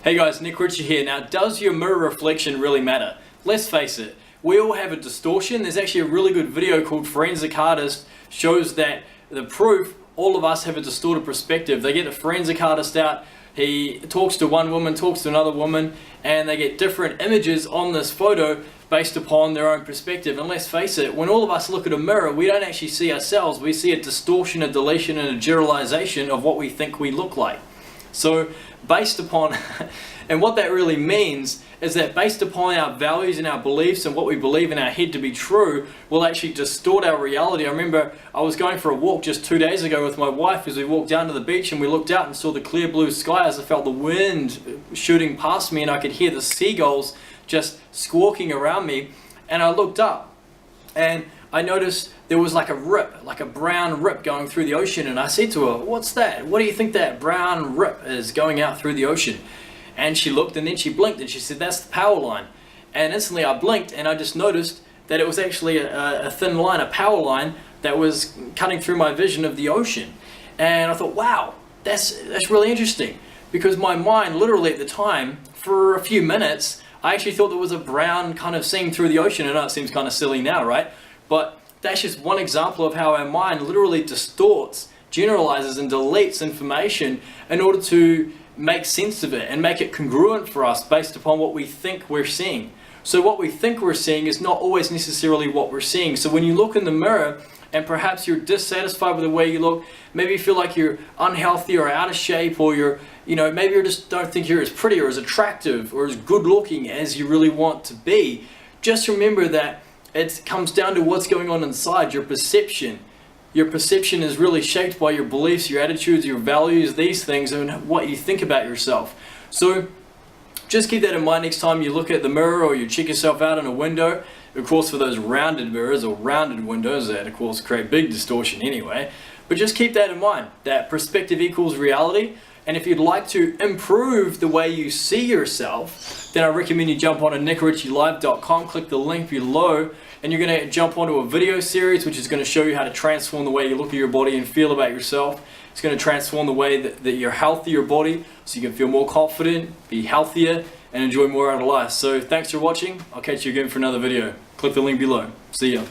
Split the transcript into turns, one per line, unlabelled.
Hey guys, Nick Ritchie here. Now, does your mirror reflection really matter? Let's face it, we all have a distortion. There's actually a really good video called Forensic Artist shows that the proof all of us have a distorted perspective. They get a forensic artist out, he talks to one woman, talks to another woman, and they get different images on this photo based upon their own perspective. And let's face it, when all of us look at a mirror, we don't actually see ourselves. We see a distortion, a deletion, and a generalization of what we think we look like. So based upon, and what that really means is that based upon our values and our beliefs and what we believe in our head to be true, will actually distort our reality. I remember I was going for a walk just 2 days ago with my wife as we walked down to the beach, and we looked out and saw the clear blue sky as I felt the wind shooting past me, and I could hear the seagulls just squawking around me. And I looked up and I noticed there was like a rip, like a brown rip going through the ocean, and I said to her, "What's that? What do you think that brown rip is going out through the ocean?" And she looked and then she blinked and she said, "That's the power line." And instantly I blinked and I just noticed that it was actually a thin line, a power line that was cutting through my vision of the ocean. And I thought, wow, that's really interesting, because my mind literally at the time, for a few minutes, I actually thought there was a brown kind of seam through the ocean. I know it seems kind of silly now, right? But that's just one example of how our mind literally distorts, generalizes and deletes information in order to make sense of it and make it congruent for us based upon what we think we're seeing. So what we think we're seeing is not always necessarily what we're seeing. So when you look in the mirror and perhaps you're dissatisfied with the way you look, maybe you feel like you're unhealthy or out of shape, or maybe you just don't think you're as pretty or as attractive or as good looking as you really want to be, just remember that it comes down to what's going on inside, your perception. Your perception is really shaped by your beliefs, your attitudes, your values, these things, and what you think about yourself. So just keep that in mind next time you look at the mirror or you check yourself out in a window. Of course, for those rounded mirrors or rounded windows, that of course create big distortion anyway. But just keep that in mind, that perspective equals reality. And if you'd like to improve the way you see yourself, then I recommend you jump on to nickritchielive.com, click the link below, and you're going to jump onto a video series which is going to show you how to transform the way you look at your body and feel about yourself. It's going to transform the way that you're healthy, your body, so you can feel more confident, be healthier, and enjoy more out of life. So thanks for watching. I'll catch you again for another video. Click the link below. See ya.